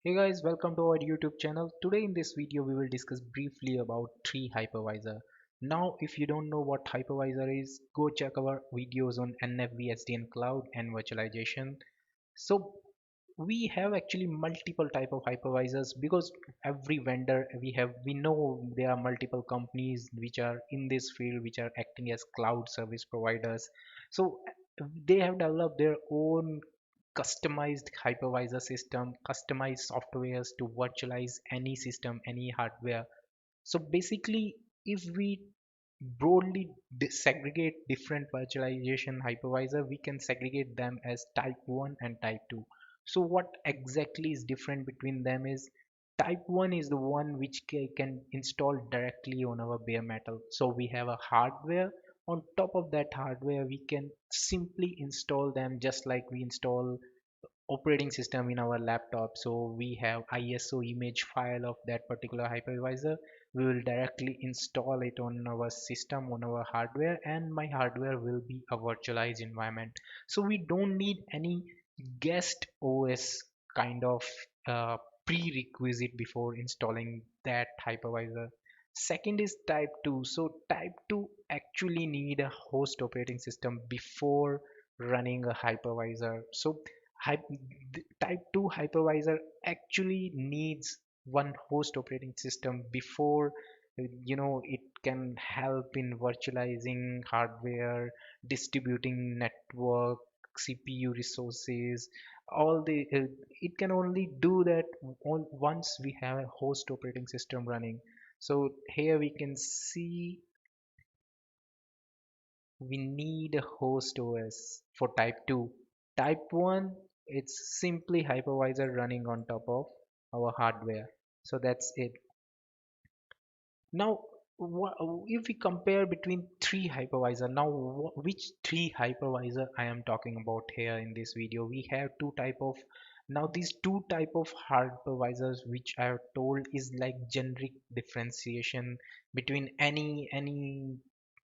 Hey guys, welcome to our YouTube channel. Today in this video we will discuss briefly about tree hypervisor. Now if you don't know what hypervisor is, go check our videos on NFV, SDN Cloud and virtualization. So we have actually multiple type of hypervisors because every vendor we know there are multiple companies which are in this field which are acting as cloud service providers. So they have developed their own customized hypervisor system, customized softwares to virtualize any system, any hardware. So basically, if we broadly segregate different virtualization hypervisor, we can segregate them as type 1 and type 2. So what exactly is different between them is type 1 is the one which can install directly on our bare metal. So we have a hardware. On top of that hardware, we can simply install them just like we install operating system in our laptop. So we have ISO image file of that particular hypervisor. We will directly install it on our system, on our hardware, and my hardware will be a virtualized environment. So we don't need any guest OS kind of uh, prerequisite before installing that hypervisor. Second is type 2. So type 2 actually need a host operating system before running a hypervisor. So type 2 hypervisor actually needs one host operating system before it can help in virtualizing hardware, distributing network, CPU resources, all the it can only do that once we have a host operating system running. So here we can see we need a host OS for type 2. Type 1, it's simply hypervisor running on top of our hardware. So that's it. Now, if we compare between three hypervisor, now which three hypervisor I am talking about here in this video? We have two type of, now these two type of hypervisors which I have told is like generic differentiation between any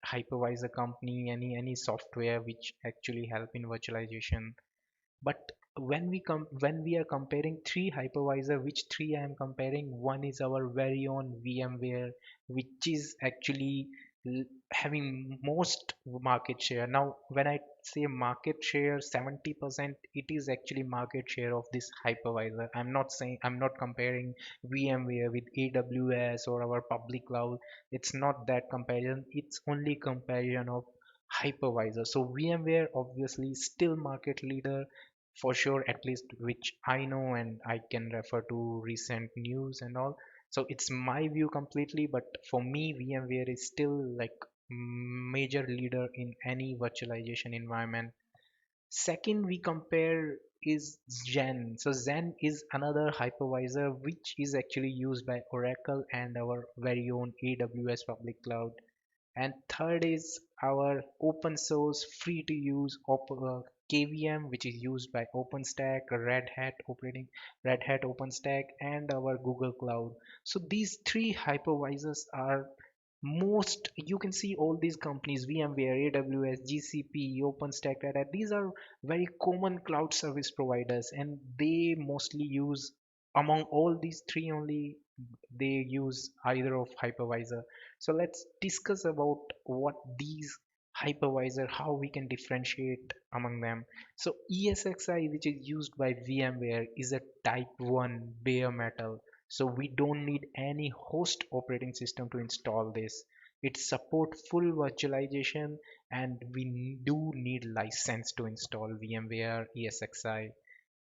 hypervisor company, any software which actually help in virtualization. But when we are comparing three hypervisor, which three I am comparing? One is our very own VMware, which is actually having most market share. Now, when I say market share, 70%, it is actually market share of this hypervisor. I'm not comparing VMware with AWS or our public cloud. It's not that comparison. It's only comparison of hypervisor. So VMware obviously still market leader for sure, at least which I know, and I can refer to recent news and all. So it's my view completely, but for me VMware is still like major leader in any virtualization environment. Second we compare is Zen. So Zen is another hypervisor which is actually used by Oracle and our very own AWS public cloud. And third is our open source free to use KVM, which is used by OpenStack, Red Hat OpenStack, and our Google Cloud. So these three hypervisors are most, you can see all these companies, VMware, AWS, GCP, OpenStack, Red Hat, these are very common cloud service providers, and they mostly use, among all these three only, they use either of hypervisor. So let's discuss about what these hypervisor, how we can differentiate among them. So ESXi, which is used by VMware, is a type 1 bare metal. So we don't need any host operating system to install this. It support full virtualization, and we do need license to install VMware ESXi.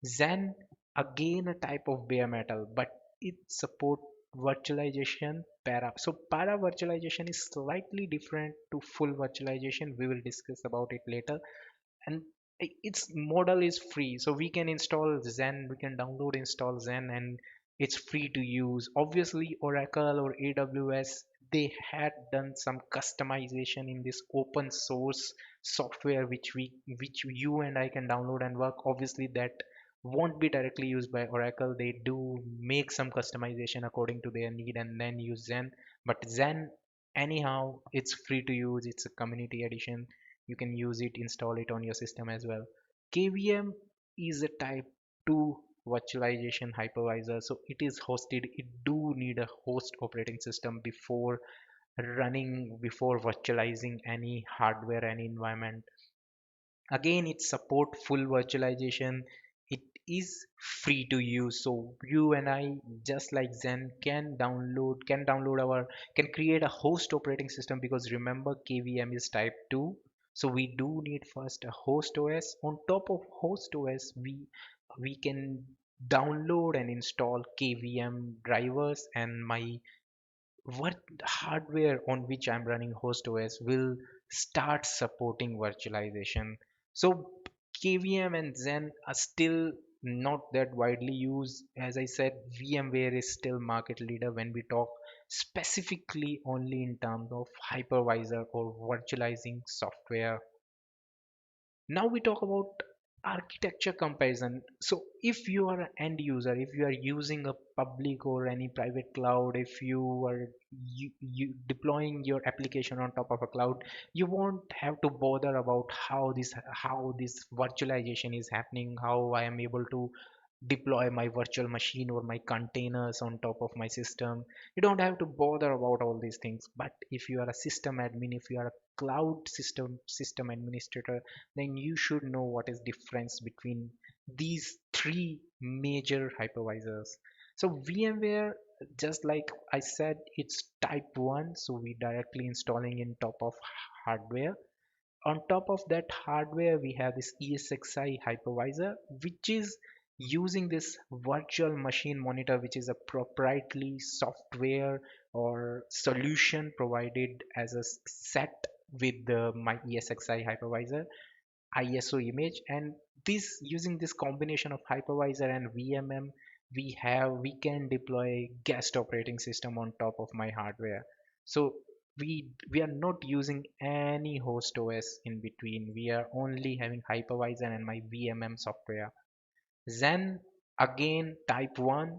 Zen, again a type of bare metal, but it support virtualization para. So para virtualization is slightly different to full virtualization. We will discuss about it later. And its model is free, so we can install Zen, we can download install Zen, and it's free to use. Obviously Oracle or AWS, they had done some customization in this open source software which you and I can download and work. Obviously that won't be directly used by Oracle. They do make some customization according to their need and then use Zen. But Zen, anyhow, it's free to use. It's a community edition. You can use it, install it on your system as well. KVM is a type 2 virtualization hypervisor, so it is hosted. It do need a host operating system before virtualizing any hardware, any environment. Again, it support full virtualization. It is free to use, so you and I, just like Zen, can create a host operating system, because remember KVM is type 2. So we do need first a host OS. On top of host OS, we can download and install KVM drivers, and my what hardware on which I'm running host OS will start supporting virtualization. So KVM and Zen are still not that widely used. As I said, VMware is still market leader when we talk specifically only in terms of hypervisor or virtualizing software. Now we talk about architecture comparison. So if you are an end user, if you are using a public or any private cloud, if you are deploying your application on top of a cloud, you won't have to bother about how this virtualization is happening, how I am able to deploy my virtual machine or my containers on top of my system. You don't have to bother about all these things. But if you are a system admin, if you are a cloud system administrator, then you should know what is difference between these three major hypervisors. So VMware, just like I said, it's type 1, so we directly installing in top of hardware. On top of that hardware, we have this ESXi hypervisor, which is using this virtual machine monitor, which is a proprietary software or solution provided as a set with my ESXi hypervisor ISO image. And this, using this combination of hypervisor and VMM, we can deploy guest operating system on top of my hardware. So we are not using any host OS in between. We are only having hypervisor and my VMM software. Zen, again type 1.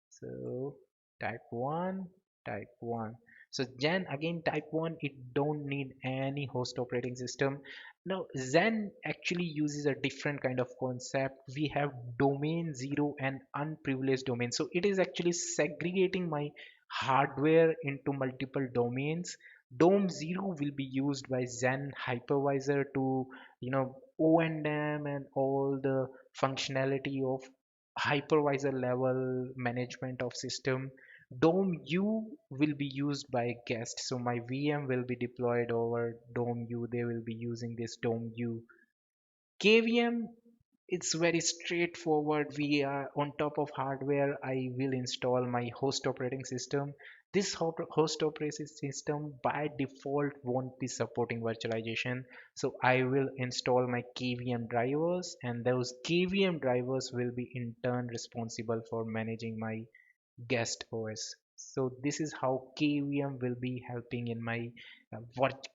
So type 1, type 1. So Zen, again type 1, it don't need any host operating system. Now Zen actually uses a different kind of concept. We have domain 0 and unprivileged domain. So it is actually segregating my hardware into multiple domains. Dome 0 will be used by Zen hypervisor to, O&M and all the functionality of hypervisor level management of system. Dome U will be used by guest. So my VM will be deployed over Dome U. They will be using this Dome U. KVM, it's very straightforward. We are on top of hardware. I will install my host operating system. This host operating system by default won't be supporting virtualization. So I will install my KVM drivers, and those KVM drivers will be in turn responsible for managing my guest OS. So this is how KVM will be helping in my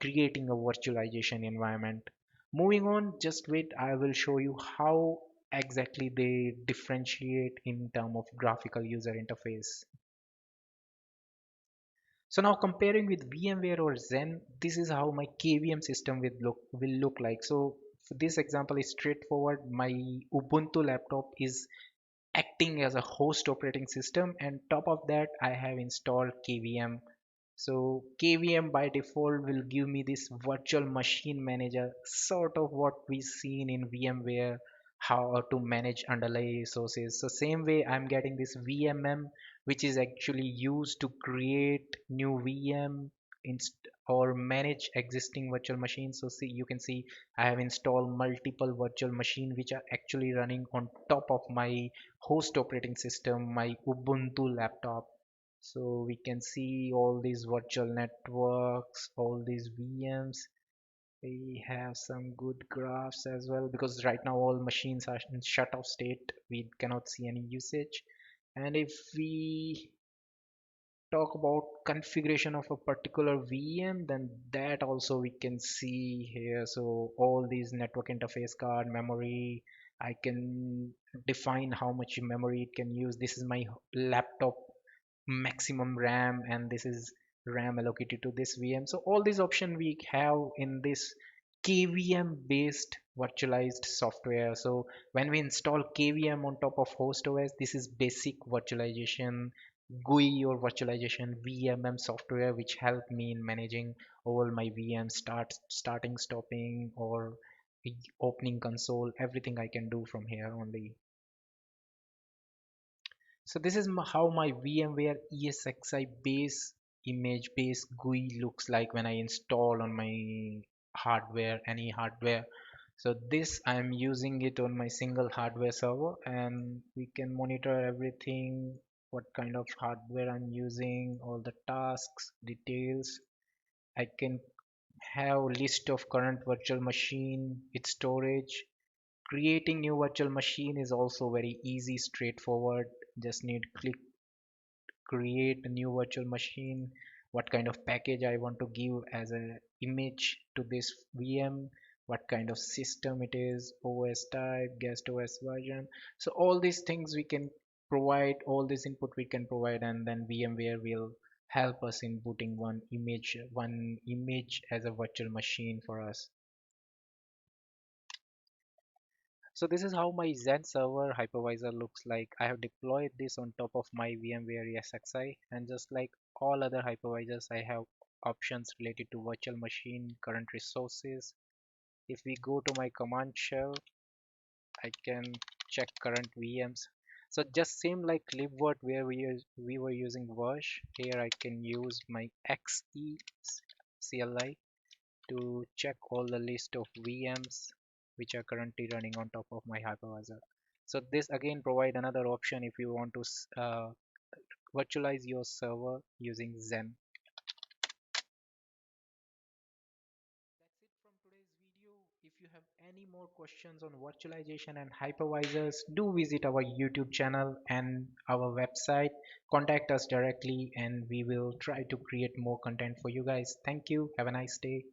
creating a virtualization environment. Moving on, just wait, I will show you how exactly they differentiate in terms of graphical user interface. So now comparing with VMware or Zen, this is how my KVM system will look like. So for this example is straightforward. My Ubuntu laptop is acting as a host operating system, and top of that I have installed KVM. So KVM by default will give me this virtual machine manager, sort of what we seen in VMware, how to manage underlay resources. So same way I'm getting this VMM, which is actually used to create new VM or manage existing virtual machines. So see, you can see I have installed multiple virtual machine which are actually running on top of my host operating system, my Ubuntu laptop. So we can see all these virtual networks, all these VMs. We have some good graphs as well, because right now all machines are in shut off state. We cannot see any usage. And if we talk about configuration of a particular VM, then that also we can see here. So all these network interface card, memory, I can define how much memory it can use. This is my laptop maximum RAM, and this is RAM allocated to this VM. So all these options we have in this KVM based virtualized software. So when we install KVM on top of host OS, this is basic virtualization GUI or virtualization VMM software which help me in managing all my VM starting, stopping, or opening console. Everything I can do from here only. So this is how my VMware ESXi base image base GUI looks like when I install on my hardware, any hardware. So this I am using it on my single hardware server, and we can monitor everything, what kind of hardware I'm using, all the tasks, details. I can have list of current virtual machine, its storage. Creating new virtual machine is also very easy, straightforward. Just need click create a new virtual machine, what kind of package I want to give as a image to this VM, what kind of system it is, OS type, guest OS version. So all these things we can provide, all this input we can provide, and then VMware will help us in putting one image as a virtual machine for us. So this is how my Zen server hypervisor looks like. I have deployed this on top of my VMware ESXi, and just like all other hypervisors, I have options related to virtual machine, current resources. If we go to my command shell, I can check current VMs. So just same like libvirt where we were using Versh, here I can use my XE CLI to check all the list of VMs which are currently running on top of my hypervisor. So this again provide another option if you want to virtualize your server using Zen. That's it from today's video. If you have any more questions on virtualization and hypervisors, do visit our YouTube channel and our website. Contact us directly and we will try to create more content for you guys. Thank you. Have a nice day.